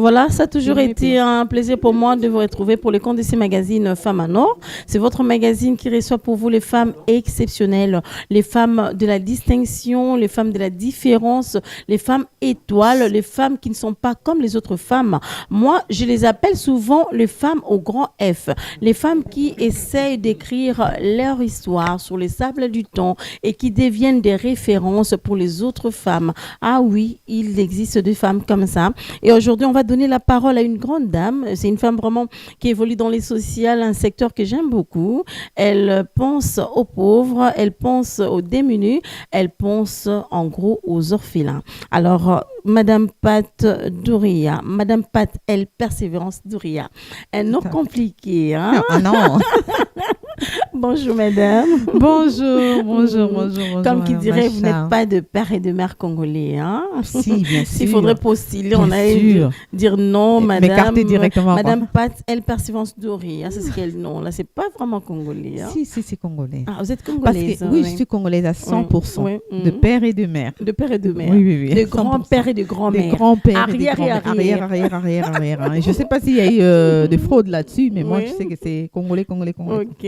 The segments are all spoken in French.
Voilà, ça a toujours été un plaisir pour moi de vous retrouver pour le compte de ces magazines Femmes en Or. C'est votre magazine qui reçoit pour vous les femmes exceptionnelles, les femmes de la distinction, les femmes de la différence, les femmes étoiles, les femmes qui ne sont pas comme les autres femmes. Moi, je les appelle souvent les femmes au grand F, les femmes qui essayent d'écrire leur histoire sur les sables du temps et qui deviennent des références pour les autres femmes. Ah oui, il existe des femmes comme ça. Et aujourd'hui, on va donner la parole à une grande dame. C'est une femme vraiment qui évolue dans les sociales, un secteur que j'aime beaucoup. Elle pense aux pauvres, elle pense aux démunis, elle pense en gros aux orphelins. Alors, Madame Pat Douria, Madame Pat El Persévérance Douria. Un nom compliqué, hein? Ah non. Bonjour madame. Bonjour. Comme qui dirait, vous n'êtes pas de père et de mère congolais, hein? Si, bien sûr. S'il faudrait postuler, bien on allait dire non, madame. M'écarter directement. Madame Pat El Persévérance Douria, c'est ce qu'elle non. Là, c'est pas vraiment congolais. Hein? Si, c'est congolais. Ah, vous êtes congolaise? Parce que, oui, je suis congolaise à 100%. Oui. De père et de mère. De père et de mère. Oui. De grand-père et de grand-mère. De grand-père arrière et de arrière. Je ne sais pas s'il y a eu de fraude là-dessus, mais moi, je sais que c'est congolais. Ok.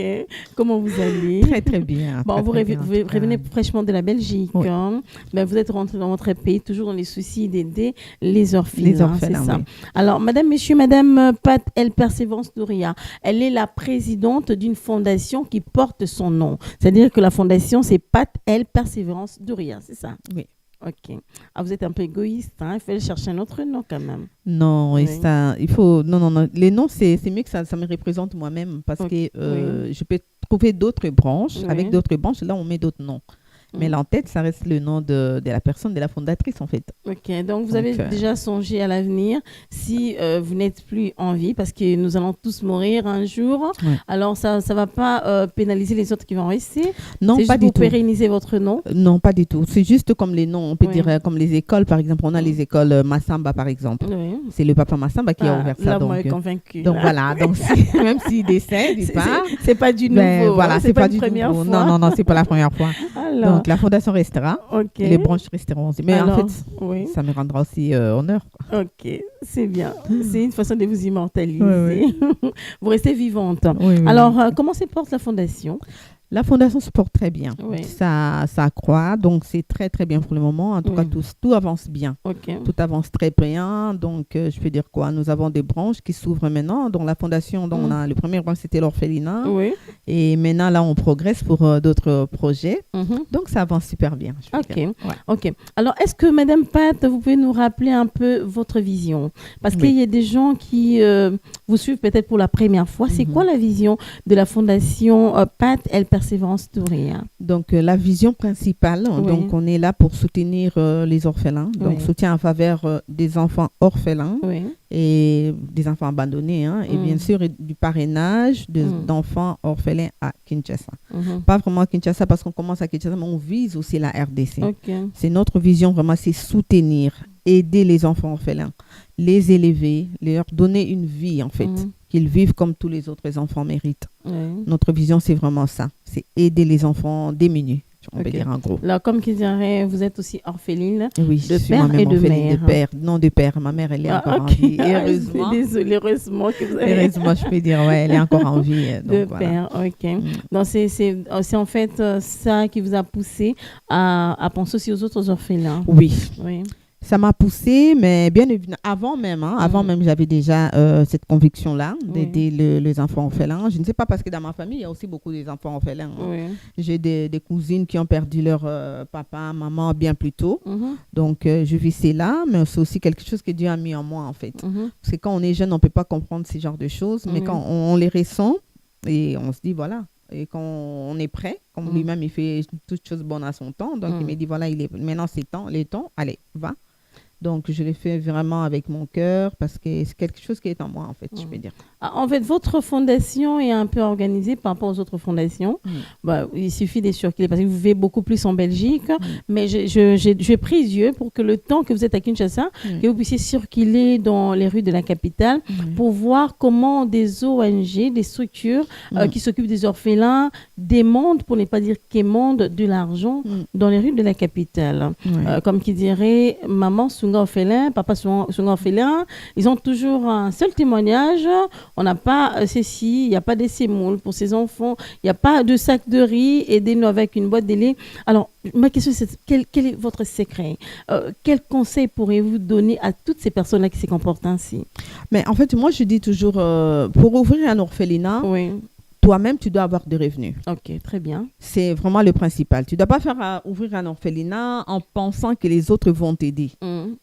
Comment vous allez? Très, très bien. Bon, vous revenez fraîchement de la Belgique. Oui. Hein? Ben, vous êtes rentré dans votre pays, toujours dans les soucis d'aider les orphelins. C'est ça. Oui. Alors, Madame Pat El Persévérance Douria, elle est la présidente d'une fondation qui porte son nom. C'est-à-dire que la fondation, c'est Pat El Persévérance Douria, c'est ça? Oui. Ok. Ah, vous êtes un peu égoïste, hein? Il fallait chercher un autre nom quand même. Non, Oui. et ça, il faut. Non. Les noms, c'est mieux que ça me représente moi-même parce que je peux trouver d'autres branches. Oui. Avec d'autres branches, là, on met d'autres noms. Mais l'en-tête, ça reste le nom de la personne, de la fondatrice, en fait. Ok, donc vous avez déjà songé à l'avenir si vous n'êtes plus en vie, parce que nous allons tous mourir un jour. Ouais. Alors, ça ne va pas pénaliser les autres qui vont rester? Non, c'est pas juste du pour tout. pérenniser votre nom? Non, pas du tout. C'est juste comme les noms, on peut Oui. dire comme les écoles, par exemple. On a les écoles Massamba, par exemple. Oui. C'est le papa Massamba qui a ouvert ça. Là, Donc, moi, convaincu. donc voilà. Donc, même s'il décède, il part. C'est pas du nouveau. Ben, voilà, c'est pas une du première nouveau. fois. Non, c'est pas la première fois. Alors, Donc, la fondation restera. ok. Les branches resteront aussi. Mais Alors, en fait, oui. ça me rendra aussi honneur. Quoi. Ok, c'est bien. C'est une façon de vous immortaliser. Oui. Vous restez vivante. Oui. Alors, comment se porte la fondation? La fondation se porte très bien. Oui. Ça accroît, donc c'est très très bien pour le moment. En tout Oui. cas, tout avance bien. Ok. Tout avance très bien. Donc, je peux dire quoi? Nous avons des branches qui s'ouvrent maintenant. Donc, la fondation, dont on a le premier branche, c'était l'orphelinat. Oui. Et maintenant, là, on progresse pour d'autres projets. Mhm. Donc, ça avance super bien. je peux Ok. dire. Ouais. Ok. Alors, est-ce que Madame Pat, vous pouvez nous rappeler un peu votre vision? Parce qu'il y a des gens qui vous suivent peut-être pour la première fois. C'est quoi la vision de la fondation Pat El Persévérance Douria? Donc, la vision principale, Oui. donc on est là pour soutenir les orphelins. Donc, Oui. soutien en faveur des enfants orphelins Oui. et des enfants abandonnés. Et bien sûr, du parrainage d'enfants orphelins à Kinshasa. Mhm. Pas vraiment à Kinshasa parce qu'on commence à Kinshasa, mais on vise aussi la RDC. Ok. C'est notre vision vraiment, c'est soutenir, aider les enfants orphelins, les élever, leur donner une vie en fait, qu'ils vivent comme tous les autres enfants méritent. Oui. Notre vision, c'est vraiment ça, c'est aider les enfants démunis, on peut Ok. dire en gros. Alors, comme qui dirait, vous êtes aussi orpheline. Oui, De je suis père moi-même et de orpheline mère. de père, non de père, ma mère elle est encore en vie. Et heureusement, Désolée, heureusement que vous avez heureusement, je peux dire, ouais, elle est encore en vie. Donc, de voilà. père. Ok. Donc, c'est en fait ça qui vous a poussé à penser aussi aux autres orphelins. Oui. Oui. Ça m'a poussée, mais bien évidemment, avant même, j'avais déjà cette conviction-là d'aider les enfants orphelins. Je ne sais pas parce que dans ma famille, il y a aussi beaucoup des enfants orphelins. Oui. J'ai des cousines qui ont perdu leur papa, maman bien plus tôt. Mhm. Donc, je vis cela, mais c'est aussi quelque chose que Dieu a mis en moi, en fait. Mhm. Parce que quand on est jeune, on ne peut pas comprendre ce genre de choses, mais quand on les ressent, et on se dit, voilà. Et quand on est prêt, comme lui-même, il fait toutes choses bonnes à son temps. Donc, il me dit, voilà, maintenant c'est les temps, allez, va. Donc, je l'ai fait vraiment avec mon cœur parce que c'est quelque chose qui est en moi, en fait, je peux dire. En fait, votre fondation est un peu organisée par rapport aux autres fondations. Bah, il suffit de circuler parce que vous vivez beaucoup plus en Belgique. Mais j'ai pris yeux pour que le temps que vous êtes à Kinshasa, que vous puissiez circuler dans les rues de la capitale pour voir comment des ONG, des structures qui s'occupent des orphelins demandent, pour ne pas dire quémandent, de l'argent dans les rues de la capitale. Comme qui dirait, maman Sunga orphelin, papa Sunga orphelin. Ils ont toujours un seul témoignage. On n'a pas ceci, il n'y a pas de sémoules pour ces enfants, il n'y a pas de sac de riz, aidez-nous avec une boîte de lait. Alors, ma question c'est, quel est votre secret? Quel conseil pourriez-vous donner à toutes ces personnes-là qui se comportent ainsi? Mais en fait, moi, je dis toujours, pour ouvrir un orphelinat, Oui. toi-même, tu dois avoir des revenus. Ok, très bien. C'est vraiment le principal. Tu ne dois pas faire ouvrir un orphelinat en pensant que les autres vont t'aider.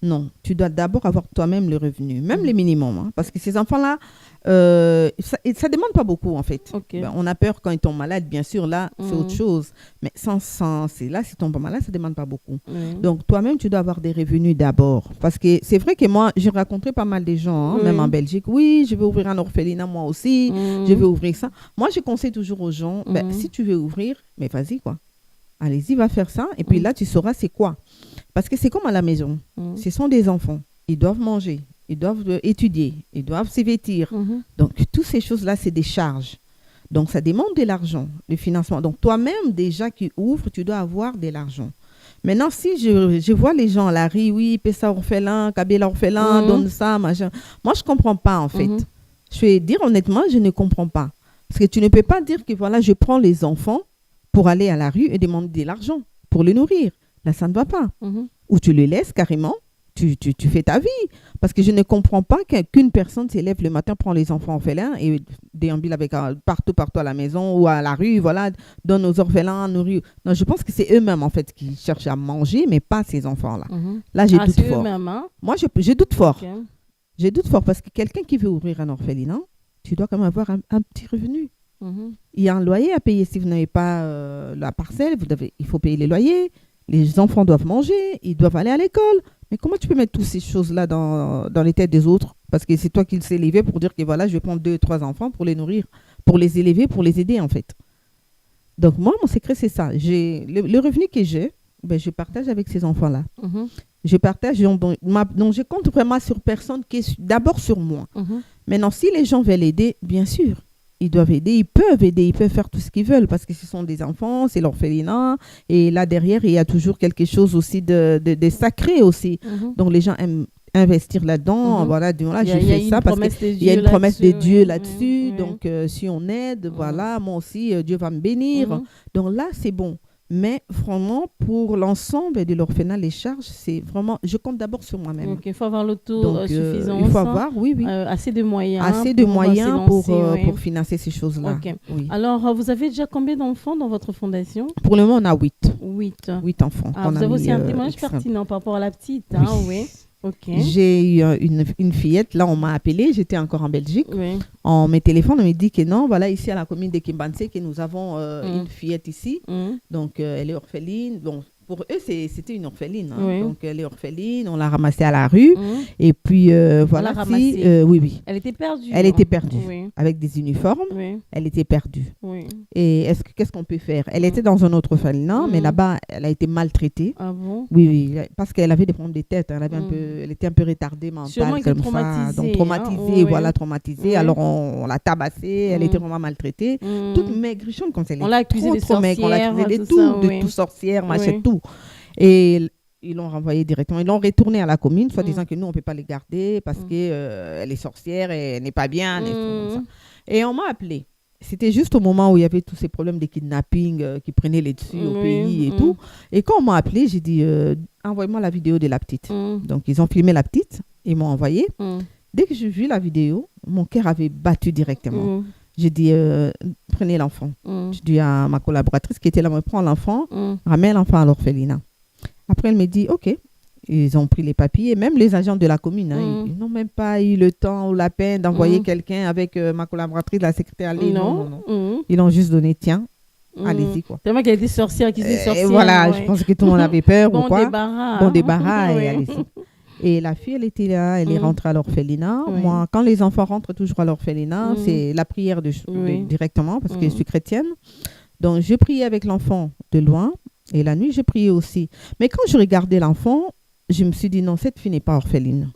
Non, tu dois d'abord avoir toi-même le revenu, même le minimum. Hein, parce que ces enfants-là, ça ne demande pas beaucoup en fait. Okay. Ben, on a peur quand ils tombent malades, bien sûr, là, c'est autre chose. Mais c'est là, s'ils tombent malades, ça ne demande pas beaucoup. Donc, toi-même, tu dois avoir des revenus d'abord. Parce que c'est vrai que moi, j'ai rencontré pas mal de gens, hein, même en Belgique. Oui, je vais ouvrir un orphelinat moi aussi. Je vais ouvrir ça. Moi, je conseille toujours aux gens, ben, si tu veux ouvrir, mais vas-y quoi. Allez-y, va faire ça. Et puis là, tu sauras c'est quoi. Parce que c'est comme à la maison. Ce sont des enfants. Ils doivent manger. Ils doivent étudier. Ils doivent se vêtir. Donc, toutes ces choses-là, c'est des charges. Donc, ça demande de l'argent, le financement. Donc, toi-même, déjà qui ouvre, tu dois avoir de l'argent. Maintenant, si je vois les gens à la rue, oui, Pessa orphelin, Kabila orphelin, donne ça, machin. Moi, je ne comprends pas, en fait. Je vais dire honnêtement, je ne comprends pas. Parce que tu ne peux pas dire que voilà, je prends les enfants pour aller à la rue et demander de l'argent pour les nourrir. Là, ça ne va pas. Ou tu les laisses carrément, tu fais ta vie. Parce que je ne comprends pas qu'une personne s'élève le matin, prend les enfants orphelins et déambule avec partout à la maison ou à la rue, voilà, donne aux orphelins, nourrir. Non, je pense que c'est eux-mêmes en fait qui cherchent à manger, mais pas ces enfants-là. Là, j'ai doute fort. Hein? Moi, je doute fort. Okay. Je doute fort parce que quelqu'un qui veut ouvrir un orphelinat, tu dois quand même avoir un petit revenu. Il y a un loyer à payer. Si vous n'avez pas la parcelle, il faut payer les loyers. Les enfants doivent manger, ils doivent aller à l'école. Mais comment tu peux mettre toutes ces choses-là dans les têtes des autres? Parce que c'est toi qui s'est élevé pour dire que voilà, je vais prendre 2 ou 3 enfants pour les nourrir, pour les élever, pour les aider en fait. Donc moi, mon secret, c'est ça. Le revenu que j'ai, ben, je partage avec ces enfants-là. Je partage, donc je compte vraiment sur personne, d'abord sur moi. Maintenant, si les gens veulent aider, bien sûr, ils doivent aider, ils peuvent faire tout ce qu'ils veulent parce que ce sont des enfants, c'est l'orphelinat. Et là, derrière, il y a toujours quelque chose aussi de sacré aussi. Donc, les gens aiment investir là-dedans. Voilà, je fais ça parce qu'il y a une promesse de Dieu là-dessus. Donc, si on aide, voilà, moi aussi, Dieu va me bénir. Donc là, c'est bon. Mais vraiment, pour l'ensemble de l'orphelinat, les charges, c'est vraiment... Je compte d'abord sur moi-même. Donc, il faut avoir l'autosuffisance. Il faut avoir, oui. Assez de moyens. Assez de moyens pour financer ces choses-là. Okay. Oui. Alors, vous avez déjà combien d'enfants dans votre fondation? Pour le moment, on a 8. 8 enfants. Vous avez aussi un témoignage pertinent par rapport à la petite. Oui. Hein, oui. Okay. J'ai eu une fillette, là on m'a appelé, j'étais encore en Belgique. On me téléphone, on me dit que non, voilà, ici à la commune de Kimbanse, que nous avons une fillette ici. Donc elle est orpheline. Bon, pour eux, c'était une orpheline. Hein. Donc elle est orpheline, on l'a ramassée à la rue. Et puis voilà. Oui. Elle était perdue. Elle était perdue. Avec des uniformes. Elle était perdue. Et qu'est-ce qu'on peut faire? Elle était dans un autre orphelinat, mais là-bas, elle a été maltraitée. Ah bon? Oui, parce qu'elle avait des problèmes de tête. Hein. Elle était un peu retardée mentale comme ça. Donc traumatisée, traumatisée. Alors on l'a tabassée, elle était vraiment maltraitée. Toute maigrichonne comme ça. On l'a accusée de sorcière. On l'a accusée de tout sorcière, machin, tout. Et ils l'ont renvoyée directement. Ils l'ont retournée à la commune, soit disant que nous, on ne peut pas les garder parce qu'elle est sorcière et elle n'est pas bien. Et, tout comme ça. Et on m'a appelé. C'était juste au moment où il y avait tous ces problèmes de kidnapping qui prenaient les dessus au pays et tout. Et quand on m'a appelé, j'ai dit, envoie-moi la vidéo de la petite. Donc, ils ont filmé la petite et m'ont envoyé. Dès que j'ai vu la vidéo, mon cœur avait battu directement. J'ai dit, prenez l'enfant. J'ai dit à ma collaboratrice qui était là, prends l'enfant, ramène l'enfant à l'orphelinat. Après, elle me dit, OK. Ils ont pris les papiers, même les agents de la commune. Hein, ils n'ont même pas eu le temps ou la peine d'envoyer quelqu'un avec ma collaboratrice, la secrétaire. Non. Ils l'ont juste donné, tiens, allez-y. Quoi. Tellement qu'elle était sorcière, qu'ils étaient sorcières. Voilà, je pense que tout le monde avait peur. Bon débarras. Et allez-y. Et la fille, elle était là, elle est rentrée à l'orphelinat. Moi, quand les enfants rentrent toujours à l'orphelinat, c'est la prière directement, parce que je suis chrétienne. Donc, je priais avec l'enfant de loin. Et la nuit, je priais aussi. Mais quand je regardais l'enfant, je me suis dit, non, cette fille n'est pas orpheline.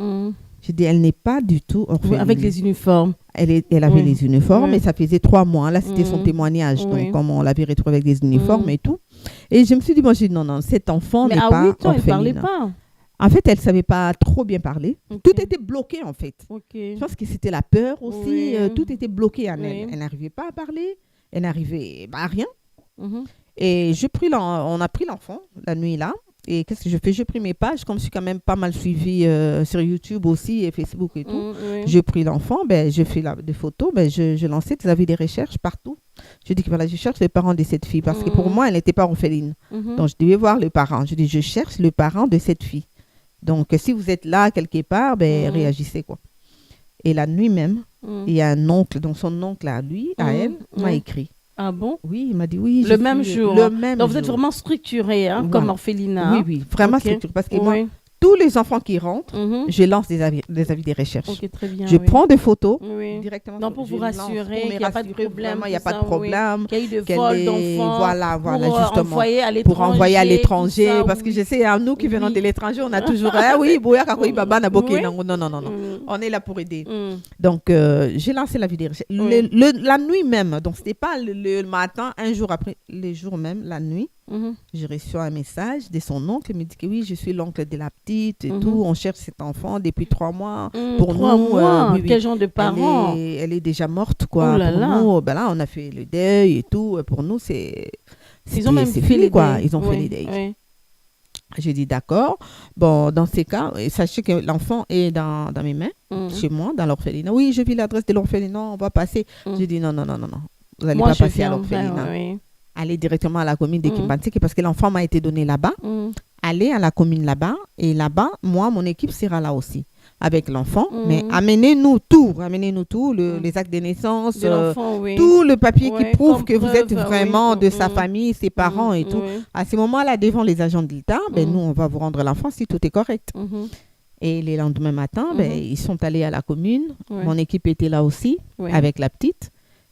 J'ai dit, elle n'est pas du tout orpheline. Avec les uniformes. Elle avait les uniformes, et ça faisait 3 mois. Là, c'était son témoignage. Donc, comme on l'avait retrouvée avec des uniformes et tout. Et je me suis dit, moi, j'ai dit, non, cet enfant n'est pas orpheline. Mais à 8 ans, elle ne parlait pas. En fait, elle ne savait pas trop bien parler. Ok. Tout était bloqué, en fait. Ok. Je pense que c'était la peur aussi. Oui. Tout était bloqué en Oui. elle. Elle n'arrivait pas à parler. Elle n'arrivait à rien. Mhm. Et on a pris l'enfant la nuit là. Et qu'est-ce que je fais? J'ai pris mes pages, comme je suis quand même pas mal suivie sur YouTube aussi et Facebook et tout. Oui. J'ai pris l'enfant, je fais des photos, je lançais des avis de recherche partout. Je dis que voilà, je cherche les parents de cette fille parce que pour moi, elle n'était pas orpheline. Mhm. Donc, je devais voir le parent. Je dis, je cherche le parent de cette fille. Donc, si vous êtes là quelque part, réagissez quoi. Et la nuit même, il y a un oncle, donc son oncle à lui, à elle, m'a écrit. Ah bon? Oui, il m'a dit oui. Le même jour. Le même Donc vous jour. êtes vraiment structuré comme Voilà. orphelinat. Oui, vraiment Ok. structuré. Parce que moi, tous les enfants qui rentrent, je lance des avis de recherche. Ok, très bien. Je prends des photos Oui. directement. Non, pour je vous lance rassurer pour qu'il me n'y a pas de rassurer problème. vraiment, il n'y a tout pas de ça, oui. problème. Qu'il y a eu de Qu'elle vol est- d'enfants. Voilà, pour justement. envoyer à l'étranger. Pour envoyer à tout l'étranger. ça, Parce que oui. je sais, à nous qui venons Oui. de l'étranger, on a toujours. Ah oui, Boya Kakoi Baba Naboke. Oui. Non. Mm. On est là pour aider. Mm. Donc, j'ai lancé la vidéo. Oui. La nuit même, donc c'était pas le matin, un jour après, les jours même, la nuit, Mhm. j'ai reçu un message de son oncle. Il me dit que oui, je suis l'oncle de la petite et tout. On cherche cet enfant depuis 3 mois. Pour 3 nous, mois. oui. Quel genre de parents? Elle est déjà morte, quoi. Oh là pour là. nous, là, on a fait le deuil et tout. Pour nous, Ils ont même c'est fait fini, les quoi. deuils. Ils ont fait Oui, les deuils. oui. J'ai dit d'accord. Bon, dans ces cas, sachez que l'enfant est dans mes mains, chez moi, dans l'orphelinat. Oui, je vis l'adresse de l'orphelinat, on va passer. J'ai dit non. Vous n'allez Moi, pas je passer à viens, l'orphelinat. oui. Allez directement à la commune de Kimbantseke parce que l'enfant m'a été donné là-bas. Allez à la commune là-bas. Et là-bas, moi, mon équipe sera là aussi avec l'enfant. Mais amenez-nous tout, les actes de naissance, De l'enfant, oui. tout le papier Ouais, qui prouve comme que vous êtes preuve, vraiment oui. de sa famille, ses parents et tout. Oui. À ce moment-là, devant les agents de l'État, nous, on va vous rendre l'enfant si tout est correct. Mhm. Et les lendemains matin, ils sont allés à la commune. Ouais. Mon équipe était là aussi, Ouais. avec la petite.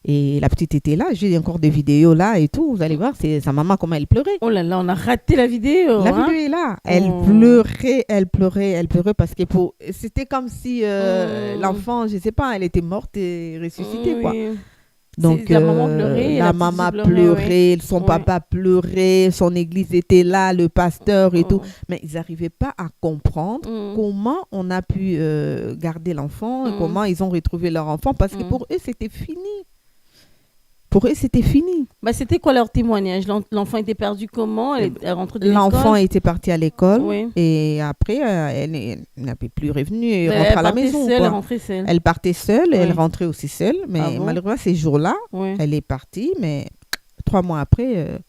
Et la petite était là. J'ai encore des vidéos là et tout. Vous allez voir, c'est sa maman comment elle pleurait. Oh là là, on a raté la vidéo. La hein. vidéo est là. Elle pleurait parce que c'était comme si l'enfant, je sais pas, elle était morte et ressuscitée, quoi. Oui. Donc, la maman pleurait, la la petite maman pleurait, pleurait, son Ouais. papa pleurait, son église était là, le pasteur et Oh. tout. Mais ils n'arrivaient pas à comprendre comment on a pu garder l'enfant, et comment ils ont retrouvé leur enfant, parce que pour eux, c'était fini. Pour eux, c'était fini. Bah, c'était quoi leur témoignage? L'enfant était perdu comment? Elle rentrait de l'école? L'enfant était parti à l'école, Oui. et après, elle n'avait plus revenu et Elle rentrait à la partait maison. seule, quoi. elle rentrait seule. Elle partait seule, et Oui. elle rentrait aussi seule, mais Ah bon? malheureusement, ces jours-là, Oui. elle est partie, mais 3 mois après,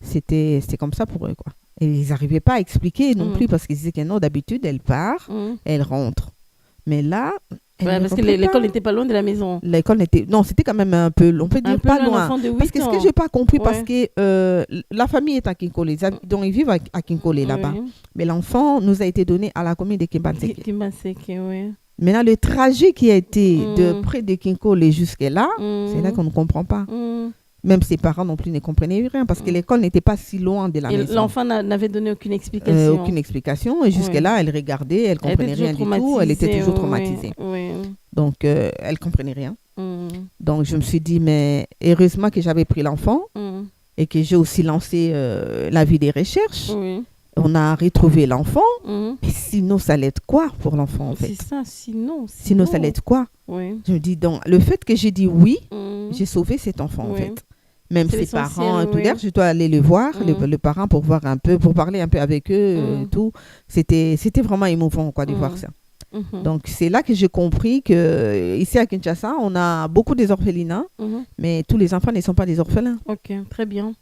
c'était comme ça pour eux, quoi. Et ils n'arrivaient pas à expliquer non plus, parce qu'ils disaient que non, d'habitude, elle part, elle rentre. Mais là, elle Ouais, ne parce que rentrait l'école pas. n'était pas loin de la maison. L'école n'était... Non, c'était quand même un peu... On peut dire peu pas loin, un loin. enfant de 8 Parce que ce ans. que je n'ai pas compris, parce Ouais. que la famille est à Kinkole. Donc, ils vivent à Kinkole, là-bas. Oui. Mais l'enfant nous a été donné à la commune de Kimbantseke. Kimbantseke, oui. Maintenant, le trajet qui a été de près de Kinkole jusque-là, c'est là qu'on ne comprend pas. Même ses parents non plus ne comprenaient rien, parce que l'école n'était pas si loin de la Et maison. l'enfant n'avait donné aucune explication. Aucune explication. Et jusque-là, elle regardait, elle comprenait rien du tout. Elle était toujours traumatisée. Oui. Donc, elle comprenait rien. Donc, je me suis dit, mais heureusement que j'avais pris l'enfant et que j'ai aussi lancé la vie des recherches. Oui. On a retrouvé l'enfant. Mais sinon, ça allait être quoi pour l'enfant, en fait? C'est ça, sinon. Sinon, ça allait être quoi? Oui. Je me dis, donc, le fait que j'ai dit oui, j'ai sauvé cet enfant, en Oui. fait. Même C'est ses parents, l'essentiel, tout oui. d'ailleurs, je dois aller le voir, le parent, pour voir un peu, pour parler un peu avec eux, tout. C'était vraiment émouvant, quoi, de voir ça. Donc, c'est là que j'ai compris que ici à Kinshasa, on a beaucoup des orphelinats, mais tous les enfants ne sont pas des orphelins. Ok, très bien.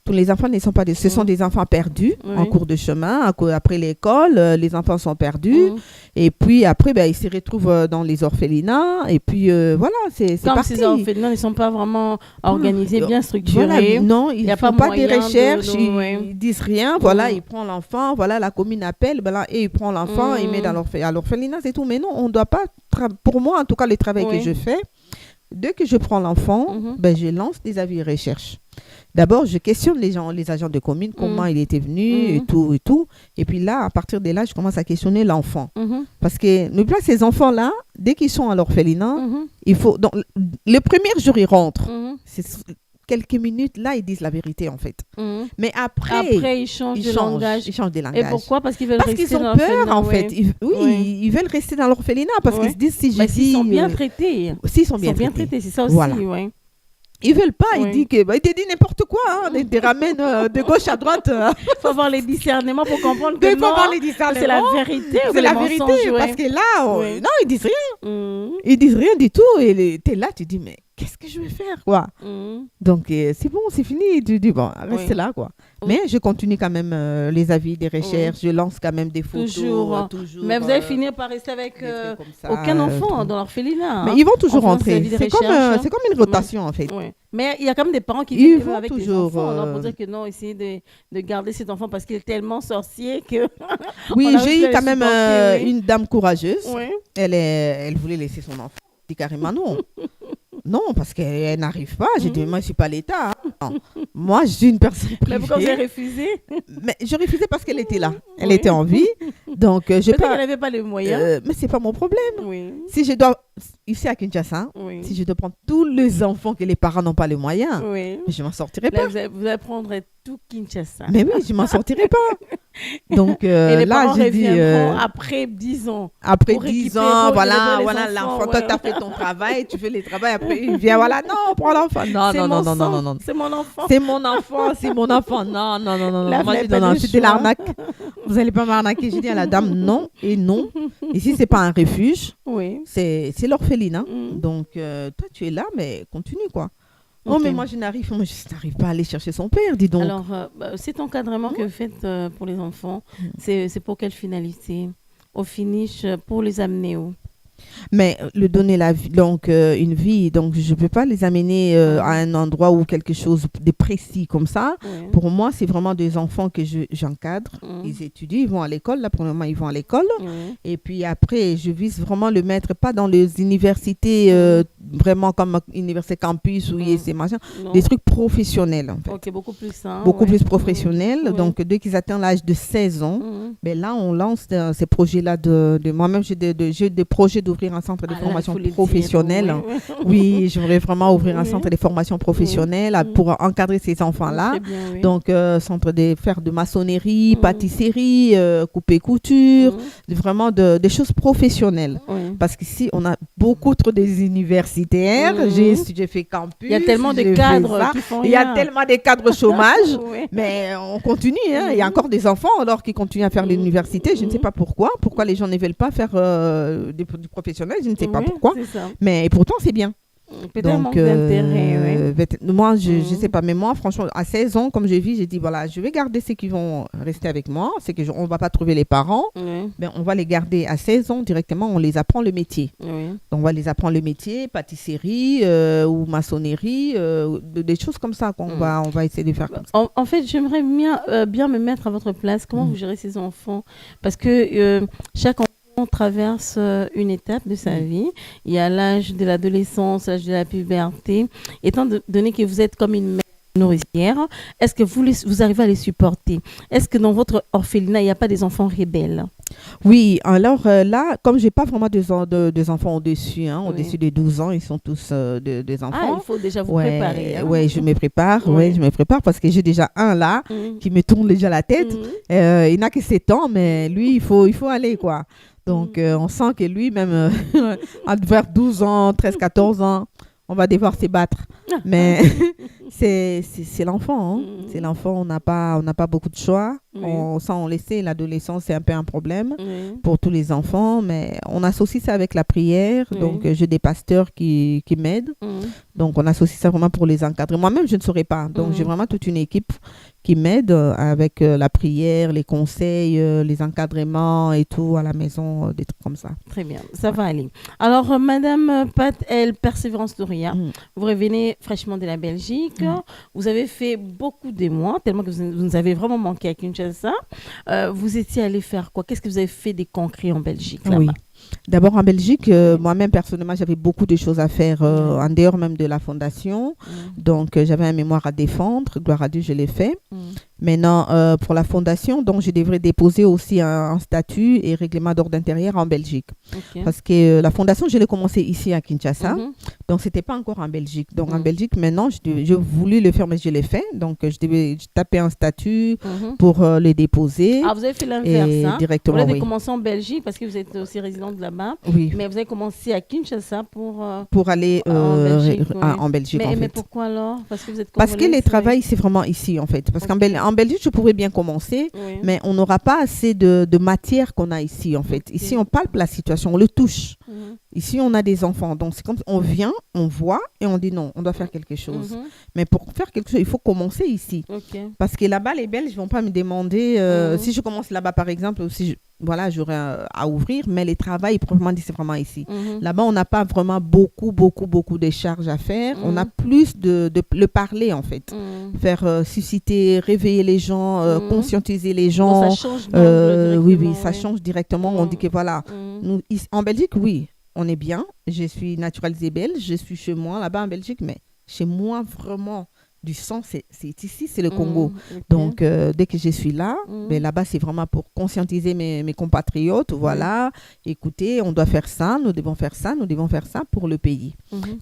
Tous les enfants ne sont pas ce sont des enfants perdus en cours de chemin, après l'école, les enfants sont perdus, et puis après, ils se retrouvent dans les orphelinats, et puis voilà, c'est Comme parti. ces orphelinats ne sont pas vraiment organisés, bien structurés. Voilà, non, ils y a ne font pas pas des moyen recherches, de- ils disent rien, voilà, ils prennent l'enfant, voilà, la commune appelle, et il prend l'enfant, il met à l'orphelinat, c'est tout. Mais non, on ne doit pas, pour moi en tout cas, le travail que je fais, dès que je prends l'enfant, je lance des avis de recherche. D'abord, je questionne les agents de commune, comment il était venu et tout. Et puis là, à partir de là, je commence à questionner l'enfant. Parce que, n'oublie pas, ces enfants-là, dès qu'ils sont à l'orphelinat, il faut... Donc, le premier jour, ils rentrent. quelques minutes, là, ils disent la vérité, en fait. Mais après ils changent de langage. Ils changent de langage. Et pourquoi? Parce qu'ils veulent parce rester qu'ils dans ont peur, l'orphelinat, en fait. Ils veulent rester dans l'orphelinat parce qu'ils se disent, si je dis... S'ils sont bien traités. S'ils sont bien traités, c'est ça aussi, voilà. oui. Ils veulent pas, ils disent que, ils te disent n'importe quoi, hein, ils te ramènent de gauche à droite. Il faut avoir les discernements pour comprendre que non, c'est la vérité. C'est la vérité, parce que là, non, ils disent rien. Ils disent rien du tout, et t'es là, tu dis, mais qu'est-ce que je vais faire, quoi. Donc, c'est bon, c'est fini, tu dis, bon, reste là, quoi. Mais je continue quand même les avis, des recherches, je lance quand même des photos. Toujours. Mais vous allez finir par rester avec aucun enfant dans l'orphelinat. Mais ils vont toujours rentrer. C'est comme une rotation, en fait. Mais il y a quand même des parents qui vivent avec toujours, des enfants. Donc, pour dire que non, essayer de garder cet enfant parce qu'il est tellement sorcier que... Oui, j'ai eu quand même une dame courageuse. Elle voulait laisser son enfant. Je dis carrément non. Non, parce qu'elle n'arrive pas. J'ai dit, moi, je ne suis pas l'État. Hein. Moi, je suis une personne privée. Mais pourquoi vous avez refusé? Mais je refusais parce qu'elle était là. Elle était en vie. Donc, peut-être qu'elle n'avait pas les moyens. Mais ce n'est pas mon problème. Si je dois, ici à Kinshasa, si je dois prendre tous les enfants que les parents n'ont pas les moyens, je ne m'en sortirai pas. Vous allez prendre tout Kinshasa. Mais oui, je ne m'en sortirai pas. Donc, et les parents j'ai dit... après 10 ans. Après 10 ans, voilà l'enfant. Toi, tu as fait ton travail, tu fais le travail. Après, il vient, voilà, non, prends l'enfant. Non. C'est mon enfant. C'est mon enfant. Non. Moi, j'ai dit, non, c'était l'arnaque. Vous n'allez pas m'arnaquer. J'ai dit à la dame, non et non. Ici, ce n'est pas un refuge. C'est l'orphelinat. Donc, toi, tu es là, mais continue, quoi. Oh, mais moi, je n'arrive pas à aller chercher son père, dis donc. Alors, cet encadrement que vous faites pour les enfants, c'est pour quelle finalité? Au finish, pour les amener où? Mais le donner une vie, donc je ne peux pas les amener à un endroit ou quelque chose de précis comme ça. Pour moi, c'est vraiment des enfants que j'encadre. Ils étudient, ils vont à l'école. Là, pour le moment, ils vont à l'école. Et puis après, je vise vraiment le mettre pas dans les universités vraiment comme université campus où il y a ces machins, des trucs professionnels en fait. Ok, beaucoup plus simple. Beaucoup plus professionnels. Donc, dès qu'ils atteignent l'âge de 16 ans, ben là, on lance ces projets-là de moi-même, j'ai des projets d'ouvrir un centre de formation professionnelle. Oui, j'aimerais vraiment ouvrir un centre de formation professionnelle pour encadrer ces enfants-là. Donc, centre de faire de maçonnerie, pâtisserie, couper couture, vraiment des choses professionnelles. Parce qu'ici, on a beaucoup trop des universitaires. J'ai fait campus. Il y a tellement de cadres qui font rien. Il y a tellement de cadres chômage. Mais on continue. Il y a encore des enfants alors qui continuent à faire l'université. Je ne sais pas pourquoi. Pourquoi les gens ne veulent pas faire du professionnel, je ne sais pas pourquoi. Mais pourtant, c'est bien. Peut-être manque d'intérêt, moi, je ne sais pas. Mais moi, franchement, à 16 ans, comme je vis, j'ai dit, voilà, je vais garder ceux qui vont rester avec moi. C'est qu'on ne va pas trouver les parents. Mais on va les garder à 16 ans directement. On les apprend le métier. Donc, on va les apprendre le métier, pâtisserie ou maçonnerie, des choses comme ça qu'on va essayer de faire comme ça. En fait, j'aimerais bien me mettre à votre place. Comment vous gérez ces enfants? Parce que chaque enfant traverse une étape de sa vie. Il y a l'âge de l'adolescence, l'âge de la puberté. Étant donné que vous êtes comme une mère nourricière, est-ce que vous arrivez à les supporter? Est-ce que dans votre orphelinat, il n'y a pas des enfants rebelles? Oui, alors là, comme je n'ai pas vraiment des enfants au-dessus, au-dessus de 12 ans, ils sont tous des enfants. Ah, il faut déjà vous préparer. Oui, je me prépare. Je me prépare parce que j'ai déjà un là qui me tourne déjà la tête. Il n'a que 7 ans, mais lui, il faut aller, quoi. Donc, on sent que lui, même vers 12 ans, 13, 14 ans, on va devoir se battre. Mais c'est l'enfant. C'est l'enfant, on n'a pas beaucoup de choix. On le sait, l'adolescence, c'est un peu un problème pour tous les enfants. Mais on associe ça avec la prière. Donc, j'ai des pasteurs qui m'aident. Donc, on associe ça vraiment pour les encadrer. Moi-même, je ne saurais pas. Donc, j'ai vraiment toute une équipe qui m'aide avec la prière, les conseils, les encadrements et tout à la maison, des trucs comme ça. Très bien, ça va aller. Alors, Madame Pat El Persévérance Douria, vous revenez fraîchement de la Belgique. Vous avez fait beaucoup de mois, tellement que vous nous avez vraiment manqué à Kinshasa. Vous étiez allé faire quoi? Qu'est-ce que vous avez fait des concrets en Belgique là-bas? D'abord en Belgique, moi-même personnellement, j'avais beaucoup de choses à faire en dehors même de la fondation. Donc, j'avais un mémoire à défendre. Gloire à Dieu, je l'ai fait. Maintenant, pour la fondation, donc, je devrais déposer aussi un statut et règlement d'ordre intérieur en Belgique. Parce que la fondation, je l'ai commencé ici à Kinshasa. Donc, c'était pas encore en Belgique. Donc, en Belgique, maintenant, je voulais le faire, mais je l'ai fait. Donc, je devais taper un statut pour le déposer. Ah, vous avez fait l'inverse, hein? Directement, Vous avez commencé en Belgique parce que vous êtes aussi résidente là-bas. Oui. Mais vous avez commencé à Kinshasa pour aller en Belgique, mais pourquoi alors? Parce que vous êtes Parce que le travail, c'est vraiment ici, en fait. Parce qu'en Belgique, je pourrais bien commencer, mais on n'aura pas assez de matière qu'on a ici, en fait. Ici, on parle de la situation, on le touche. Ici, on a des enfants. Donc, c'est comme on vient, on voit et on dit non, on doit faire quelque chose. Mais pour faire quelque chose, il faut commencer ici. Parce que là-bas, les Belges ne vont pas me demander si je commence là-bas, par exemple, ou si j'aurais à ouvrir, mais les travail, proprement dit, c'est vraiment ici. Là-bas, on n'a pas vraiment beaucoup de charges à faire. On a plus de le parler, en fait. Faire susciter, réveiller les gens, conscientiser les gens. Donc, ça change directement, ça change directement. On dit que voilà, nous, ici, en Belgique, oui, on est bien. Je suis naturalisée belge, je suis chez moi là-bas en Belgique, mais chez moi, vraiment, du sang, c'est ici, c'est le Congo. Donc, dès que je suis là, là-bas, c'est vraiment pour conscientiser mes compatriotes. Voilà, écoutez, on doit faire ça, nous devons faire ça, nous devons faire ça pour le pays.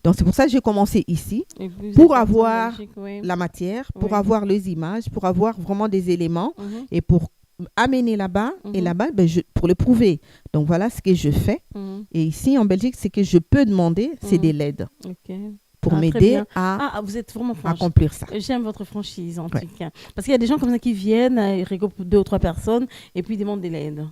Donc, c'est pour ça que j'ai commencé ici, pour avoir la matière, pour avoir les images, pour avoir vraiment des éléments et pour amener là-bas et là-bas pour le prouver. Donc voilà ce que je fais. Et ici en Belgique, ce que je peux demander, c'est de l'aide pour m'aider à vous êtes vraiment accomplir ça. J'aime votre franchise en tout cas. Parce qu'il y a des gens comme ça qui viennent, ils regroupent 2 ou 3 personnes et puis ils demandent de l'aide.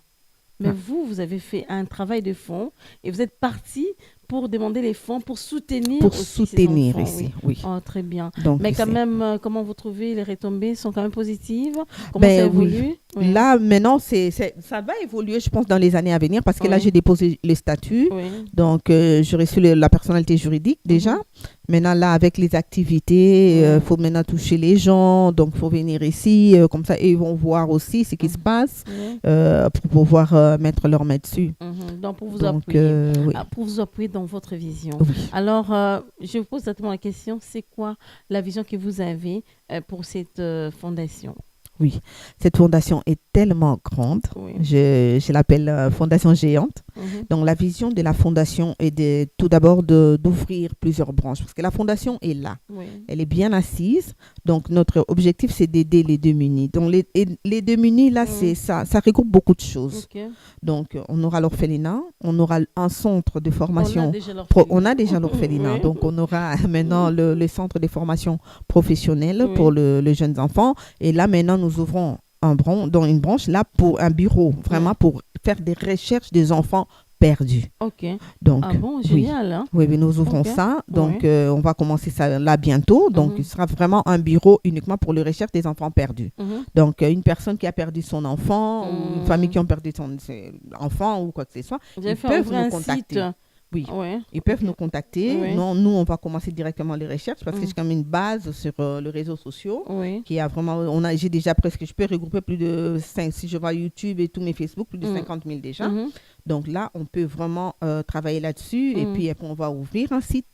Mais vous avez fait un travail de fond et vous êtes parti pour demander les fonds, pour soutenir enfants, ici, oui. Oh, très bien. Donc, mais quand même, comment vous trouvez les retombées sont quand même positives? Comment ça évolue? Oui. Là, maintenant, ça va évoluer, je pense, dans les années à venir parce que là, j'ai déposé les statuts. Donc, j'ai reçu la personnalité juridique déjà. Maintenant, là, avec les activités, il faut maintenant toucher les gens. Donc, il faut venir ici. Comme ça, et ils vont voir aussi ce qui se passe pour pouvoir mettre leur main dessus. Donc, pour vous appuyer. Pour vous appuyer dans votre vision. Alors, je vous pose exactement la question, c'est quoi la vision que vous avez pour cette fondation? Oui, cette fondation est tellement grande. Je l'appelle fondation géante. Donc, la vision de la fondation est tout d'abord d'ouvrir plusieurs branches. Parce que la fondation est là. Elle est bien assise. Donc, notre objectif, c'est d'aider les démunis. Donc, les démunis, là, c'est ça. Ça regroupe beaucoup de choses. Donc, on aura l'orphelinat. On aura un centre de formation. On a déjà l'orphelinat. Donc, on aura maintenant le centre de formation professionnelle pour les jeunes enfants. Et là, maintenant, nous ouvrons dans une branche là pour un bureau, vraiment pour faire des recherches des enfants perdus. Donc, génial. Hein? Oui, nous ouvrons ça. Donc, on va commencer ça là bientôt. Donc, il sera vraiment un bureau uniquement pour les recherches des enfants perdus. Donc, une personne qui a perdu son enfant ou une famille qui a perdu son enfant ou quoi que ce soit, ils peuvent nous contacter. Oui, ils peuvent nous contacter. Non, nous, on va commencer directement les recherches parce que j'ai quand même une base sur les réseaux sociaux qui a vraiment, j'ai déjà presque, je peux regrouper plus de 5, si je vois YouTube et tous mes Facebook, plus de 50 000 déjà. Donc là, on peut vraiment travailler là-dessus et puis après, on va ouvrir un site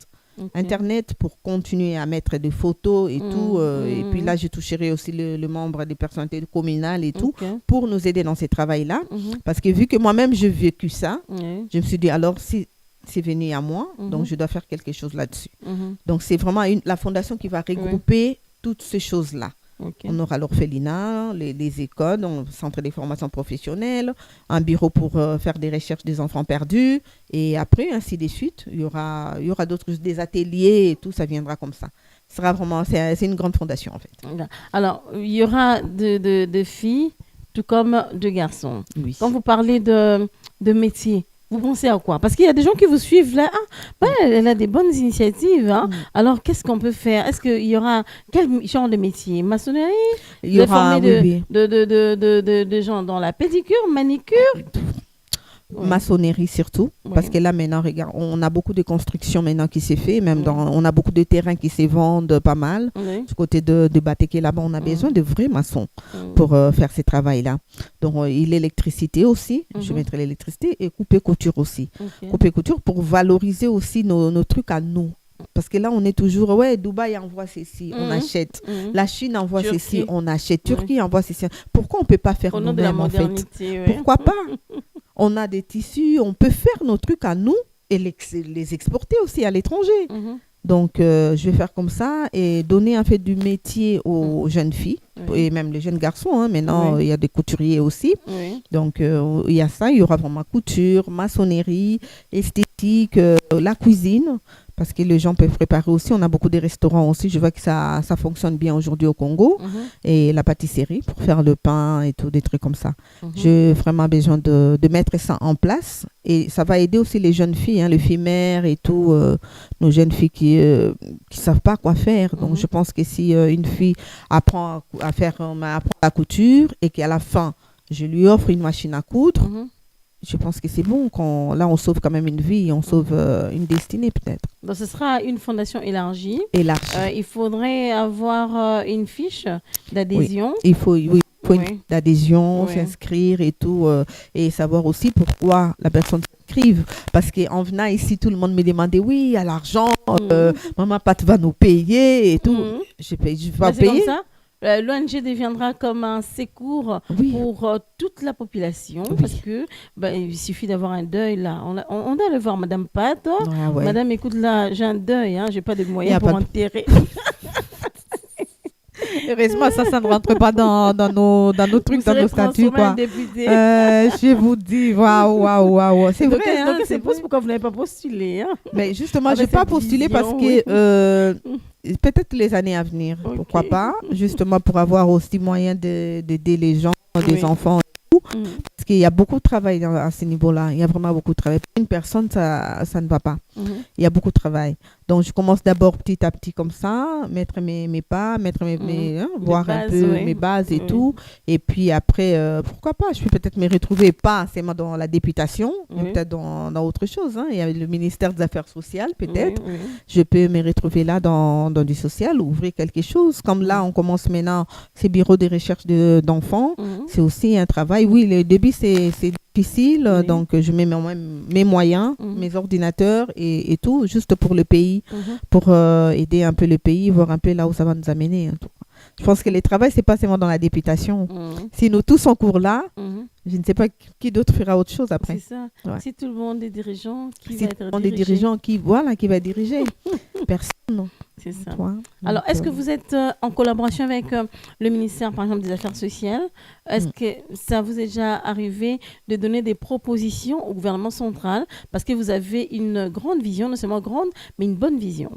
Internet pour continuer à mettre des photos et tout. Et puis là, je toucherai aussi le membre des personnalités communales et tout pour nous aider dans ces travails-là. Parce que vu que moi-même, j'ai vécu ça, je me suis dit, alors si c'est venu à moi, donc je dois faire quelque chose là-dessus. Donc, c'est vraiment la fondation qui va regrouper toutes ces choses-là. On aura l'orphelinat, les écoles, le centre de formation professionnelle, un bureau pour faire des recherches des enfants perdus. Et après, ainsi de suite, il y aura d'autres, des ateliers et tout, ça viendra comme ça. Ce sera vraiment, c'est une grande fondation, en fait. Alors, il y aura de filles, tout comme de garçons. Oui. Quand vous parlez de métier, vous pensez à quoi? Parce qu'il y a des gens qui vous suivent là. Elle a des bonnes initiatives. Hein? Alors, qu'est-ce qu'on peut faire? Est-ce qu'il y aura quel genre de métier? Maçonnerie? Il y aura de gens dans la pédicure, manicure? Maçonnerie surtout, parce que là maintenant, regarde, on a beaucoup de constructions maintenant qui s'est fait, même on a beaucoup de terrains qui se vendent pas mal. Du côté de Batéké, là-bas, on a besoin de vrais maçons pour faire ces travails-là. Donc, l'électricité aussi, je mettrai l'électricité et couper-couture aussi. Couper-couture pour valoriser aussi nos trucs à nous. Parce que là, on est toujours, Dubaï envoie ceci, on achète. La Chine envoie ceci, on achète. Turquie envoie ceci. Pourquoi on ne peut pas faire nous-mêmes, en fait? Pourquoi pas? On a des tissus, on peut faire nos trucs à nous et les exporter aussi à l'étranger. Mhm. Donc, je vais faire comme ça et donner en fait du métier aux jeunes filles et même les jeunes garçons. Hein. Maintenant, il y a des couturiers aussi. Oui. Donc, il y a ça. Il y aura vraiment couture, maçonnerie, esthétique, la cuisine. Parce que les gens peuvent préparer aussi. On a beaucoup de restaurants aussi. Je vois que ça fonctionne bien aujourd'hui au Congo. Mhm. Et la pâtisserie pour faire le pain et tout, des trucs comme ça. Mhm. J'ai vraiment besoin de mettre ça en place. Et ça va aider aussi les jeunes filles, hein, les filles mères et tout, nos jeunes filles qui savent pas quoi faire. Donc, je pense que si une fille apprend apprend la couture et qu'à la fin, je lui offre une machine à coudre, Mhm. je pense que c'est bon. Là, on sauve quand même une vie, on sauve une destinée peut-être. Donc, ce sera une fondation élargie. Il faudrait avoir une fiche d'adhésion. Il faut une d'adhésion, Oui. s'inscrire et tout, et savoir aussi pourquoi la personne s'inscrive. Parce qu'en venant ici, tout le monde me demandait, oui, à l'argent, maman Pat va nous payer et tout. Mhm. Je vais C'est pas payer. comme ça. L'ONG deviendra comme un secours pour toute la population parce que il suffit d'avoir un deuil là. On doit aller voir Madame Pat. Madame, écoute là, j'ai un deuil, hein, j'ai pas de moyens pour enterrer. Heureusement, ça ne rentre pas dans nos trucs, dans nos statuts. Quoi. Je vous dis, waouh. C'est donc, vrai. Donc, c'est pourquoi vous n'avez pas postulé. Hein. Mais justement, je n'ai pas postulé parce que peut-être les années à venir, pourquoi pas, justement pour avoir aussi moyen d'aider les gens, des enfants. Parce qu'il y a beaucoup de travail à ce niveau-là. Il y a vraiment beaucoup de travail. Pour une personne, ça ne va pas. Il y a beaucoup de travail. Donc, je commence d'abord petit à petit comme ça, mettre mes pas, voir un peu mes bases et tout. Et puis après, pourquoi pas, je peux peut-être me retrouver pas seulement dans la députation, mais peut-être dans autre chose. Hein. Il y a le ministère des Affaires sociales, peut-être. Je peux me retrouver là dans du social, ouvrir quelque chose. Comme là, on commence maintenant ces bureaux de recherche d'enfants. C'est aussi un travail. Oui, le début, c'est difficile. Donc, je mets mes moyens, mes ordinateurs et tout, juste pour le pays, pour aider un peu le pays, voir un peu là où ça va nous amener. Hein. Je pense que le travail, c'est pas seulement dans la députation. Si nous tous en cours là, je ne sais pas qui d'autre fera autre chose après. C'est ça. Ouais. Si tout le monde est dirigeant, qui va être dirigé? Si tout le monde est dirigeant, qui va diriger? Personne, non. C'est ça. Alors, est-ce que vous êtes en collaboration avec le ministère, par exemple, des Affaires sociales? Est-ce que ça vous est déjà arrivé de donner des propositions au gouvernement central? Parce que vous avez une grande vision, non seulement grande, mais une bonne vision.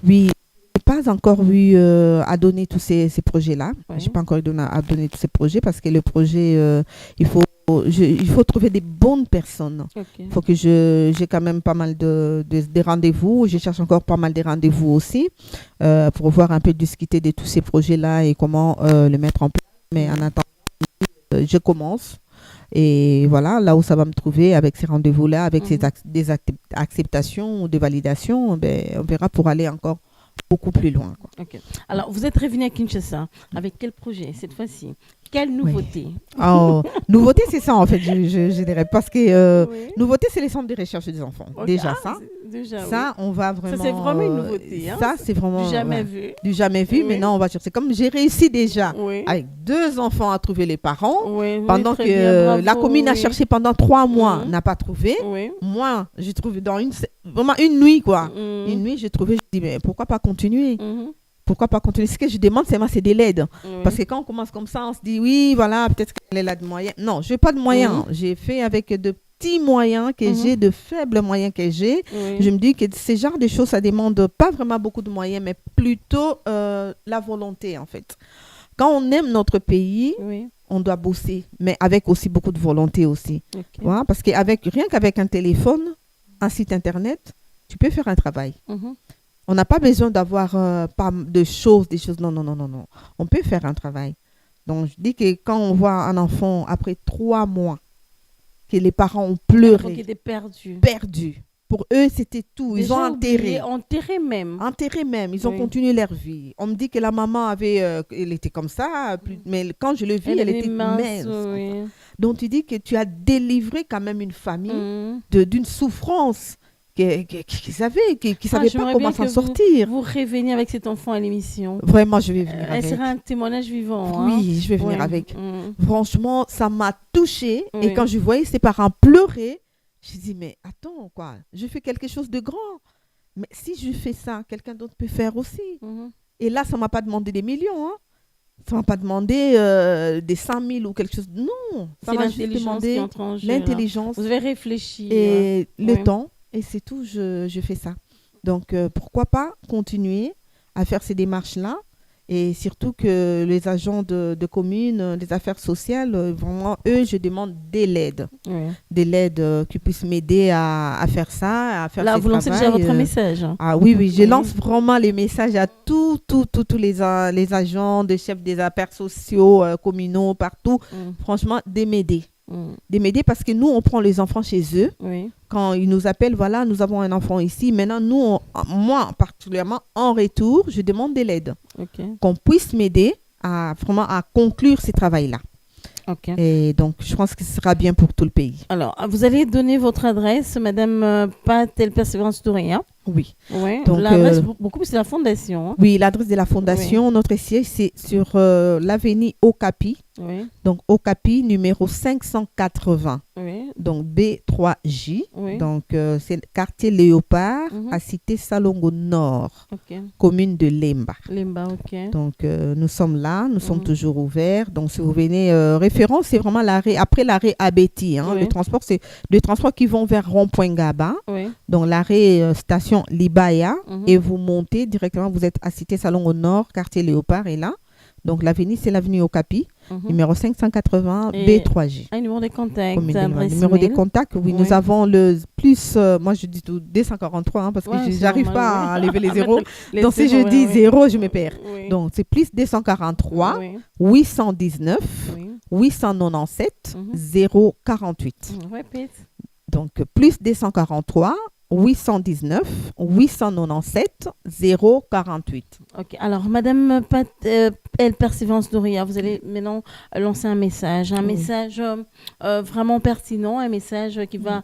Oui. Pas encore eu à donner tous ces projets-là. Je n'ai pas encore eu à donner tous ces projets parce que le projet, il faut trouver des bonnes personnes. Il faut que j'ai quand même pas mal de rendez-vous. Je cherche encore pas mal de rendez-vous aussi pour voir un peu discuter de tous ces projets-là et comment le mettre en place. Mais en attendant, je commence. Et voilà, là où ça va me trouver avec ces rendez-vous-là, avec des acceptations ou des validations, on verra pour aller encore beaucoup plus loin. Quoi. Okay. Alors, vous êtes revenu à Kinshasa. Avec quel projet cette fois-ci? Quelle nouveauté? Nouveauté, c'est ça en fait, je dirais. Parce que nouveauté, c'est les centres de recherche des enfants. Déjà ça. On va vraiment... Ça, c'est vraiment une nouveauté. Hein? Ça, c'est vraiment... Du jamais vu. Du jamais vu, mais non, on va chercher. Comme j'ai réussi déjà avec 2 enfants à trouver les parents, pendant que la commune a cherché pendant 3 mois, n'a pas trouvé. Moi, j'ai trouvé dans vraiment une nuit, quoi. Une nuit, j'ai trouvé, je dis, mais pourquoi pas continuer? Pourquoi pas continuer? Ce que je demande, c'est de l'aide. Parce que quand on commence comme ça, on se dit, oui, voilà, peut-être qu'elle a de moyens. Non, je n'ai pas de moyens. J'ai fait avec de petits moyens que j'ai, de faibles moyens que j'ai. Je me dis que ce genre de choses, ça demande pas vraiment beaucoup de moyens, mais plutôt la volonté, en fait. Quand on aime notre pays, on doit bosser, mais avec aussi beaucoup de volonté aussi. Voilà, parce que rien qu'avec un téléphone, un site internet, tu peux faire un travail. On n'a pas besoin d'avoir pas des choses. Non. On peut faire un travail. Donc, je dis que quand on voit un enfant, après 3 mois, que les parents ont pleuré. Ils étaient perdus. Perdus. Pour eux, c'était tout. Ils ont enterré. Enterré même. Ils ont continué leur vie. On me dit que la maman elle était comme ça. Mais quand je l'ai vue, elle était mince. Donc, tu dis que tu as délivré quand même une famille d'une souffrance. Qui savaient pas comment s'en sortir. Vous revenez avec cet enfant à l'émission. Vraiment, je vais venir avec. Elle sera un témoignage vivant. Oui, je vais venir avec. Franchement, ça m'a touchée. Et quand je voyais ses parents pleurer, Je dis, mais attends, quoi, je fais quelque chose de grand. Mais si je fais ça, quelqu'un d'autre peut faire aussi. Et là, ça ne m'a pas demandé des millions, hein. Ça ne m'a pas demandé des 100 000 ou quelque chose. Non, ça C'est m'a juste l'intelligence qui demandé entre en jeu. l'intelligence Vous avez réfléchi. et le Oui. temps. Et c'est tout, je fais ça. Donc, pourquoi pas continuer à faire ces démarches-là. Et surtout que les agents de communes, des affaires sociales, vraiment, eux, je demande Oui. de l'aide qui puisse m'aider à faire ça, à faire Là, ce vous lancez déjà travail. votre message. Ah oui, oui, je Oui. lance vraiment les messages à tous les agents, des chefs des affaires sociaux, communaux, partout. Franchement, de m'aider. De m'aider parce que nous, on prend les enfants chez eux. Oui. Quand ils nous appellent, voilà, nous avons un enfant ici. Maintenant, nous, moi particulièrement, en retour, je demande de l'aide. Qu'on puisse m'aider vraiment à conclure ce travail-là. Et donc, je pense que ce sera bien pour tout le pays. Alors, vous allez donner votre adresse, Madame Pat El Persévérance Douria. Oui. Oui. Donc, l'adresse, beaucoup plus, c'est la fondation. Hein. Oui, l'adresse de la fondation. Oui. Notre siège, c'est sur l'avenue Okapi. Oui. Donc, Okapi, numéro 580. Oui. Donc, B3J. Oui. Donc, c'est le quartier Léopard, à Cité Salongo Nord, commune de Lemba. Lemba, ok. Donc, nous sommes là, nous sommes toujours ouverts. Donc, si vous venez, référence, c'est vraiment l'arrêt, après l'arrêt Abeti. Hein, le transport, c'est des transports qui vont vers Rond-Point Gaba. Donc, l'arrêt station Libaya. Et vous montez directement, vous êtes à Cité Salongo Nord, quartier Léopard est là. Donc, l'avenue, c'est l'avenue Okapi, numéro 580 B3J. Un numéro de contact. Numéro de contact, oui. Nous avons le plus, moi je dis tout, 243, hein, parce que je n'arrive pas à lever les zéros. Donc, si je dis 0, je me perds. Donc, c'est plus 243 819 897 048. Répète. Donc, plus 243 819 897 048. Ok, alors Madame Pat El Persévérance Douria, vous allez maintenant lancer un message vraiment pertinent, un message qui va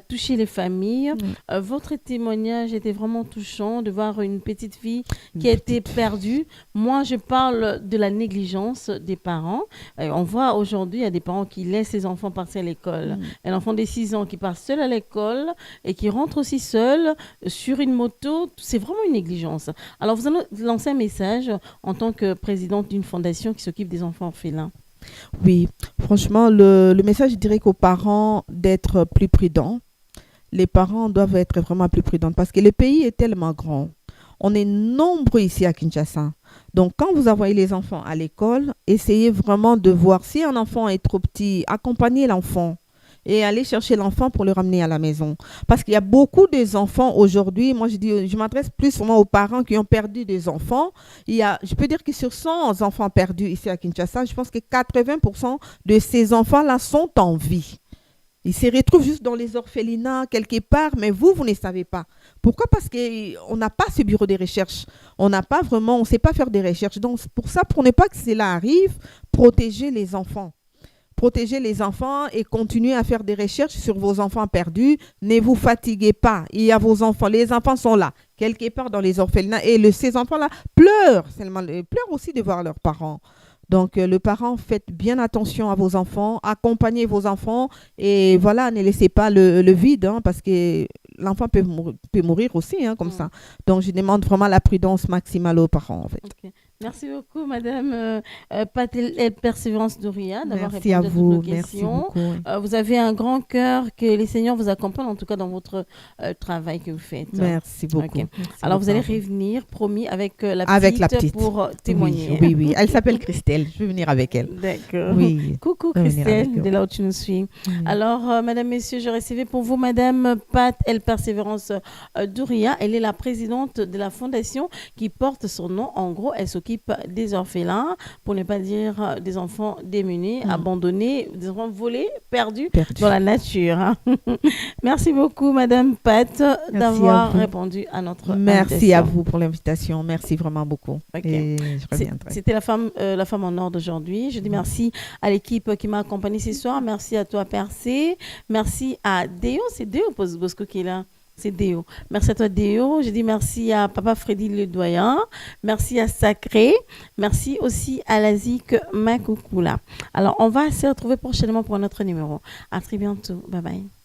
toucher les familles. Votre témoignage était vraiment touchant de voir une petite fille qui a été perdue. Moi, je parle de la négligence des parents. On voit aujourd'hui, il y a des parents qui laissent les enfants partir à l'école. Un enfant de 6 ans qui part seul à l'école et qui rentre aussi seul sur une moto, c'est vraiment une négligence. Alors, vous allez lancer un message en tant que présidente d'une fondation qui s'occupe des enfants orphelins. Oui, franchement, le message, je dirais qu'aux parents d'être plus prudents. Les parents doivent être vraiment plus prudents parce que le pays est tellement grand. On est nombreux ici à Kinshasa. Donc, quand vous envoyez les enfants à l'école, essayez vraiment de voir si un enfant est trop petit, accompagnez l'enfant. Et aller chercher l'enfant pour le ramener à la maison. Parce qu'il y a beaucoup d'enfants aujourd'hui, moi je m'adresse plus souvent aux parents qui ont perdu des enfants. Je peux dire que sur 100 enfants perdus ici à Kinshasa, je pense que 80% de ces enfants-là sont en vie. Ils se retrouvent juste dans les orphelinats quelque part, mais vous ne savez pas. Pourquoi? Parce qu'on n'a pas ce bureau de recherche. On ne sait pas faire des recherches. Donc pour ça, pour ne pas que cela arrive, protégez les enfants. Protégez les enfants et continuez à faire des recherches sur vos enfants perdus. Ne vous fatiguez pas. Il y a vos enfants. Les enfants sont là, quelque part dans les orphelinats. Et ces enfants-là pleurent. Ils pleurent aussi de voir leurs parents. Donc, le parent, faites bien attention à vos enfants. Accompagnez vos enfants. Et voilà, ne laissez pas le vide, hein, parce que l'enfant peut mourir aussi, hein, comme ça. Donc, je demande vraiment la prudence maximale aux parents, en fait. Okay. Merci beaucoup, Madame Pat El Persévérance Douria, d'avoir répondu à toutes nos questions. Merci beaucoup. Vous avez un grand cœur, que les seigneurs vous accompagnent, en tout cas dans votre travail que vous faites. Merci beaucoup. Okay. Merci Alors, beaucoup. Vous allez revenir, promis, avec la petite pour témoigner. Oui. Elle s'appelle Christelle. Je vais venir avec elle. D'accord. Oui. Coucou Christelle, de là où tu nous suis. Alors, Madame, Messieurs, je recevais pour vous Madame Pat El Persévérance Douria. Elle est la présidente de la fondation qui porte son nom. En gros, elle s'occupe des orphelins, pour ne pas dire des enfants démunis, abandonnés, des enfants volés, perdus dans la nature. Hein. Merci beaucoup, Madame Pat, d'avoir répondu à notre invitation. Merci à vous pour l'invitation. Merci vraiment beaucoup. Okay. C'était la femme en or d'aujourd'hui. Je dis merci à l'équipe qui m'a accompagnée ce soir. Merci à toi, Percé. Merci à Déo. C'est Déo Bosco qui est là. C'est Déo. Merci à toi, Déo. Je dis merci à Papa Freddy le doyen. Merci à Sacré. Merci aussi à Lazik Makoukoula. Alors, on va se retrouver prochainement pour un autre numéro. À très bientôt. Bye bye.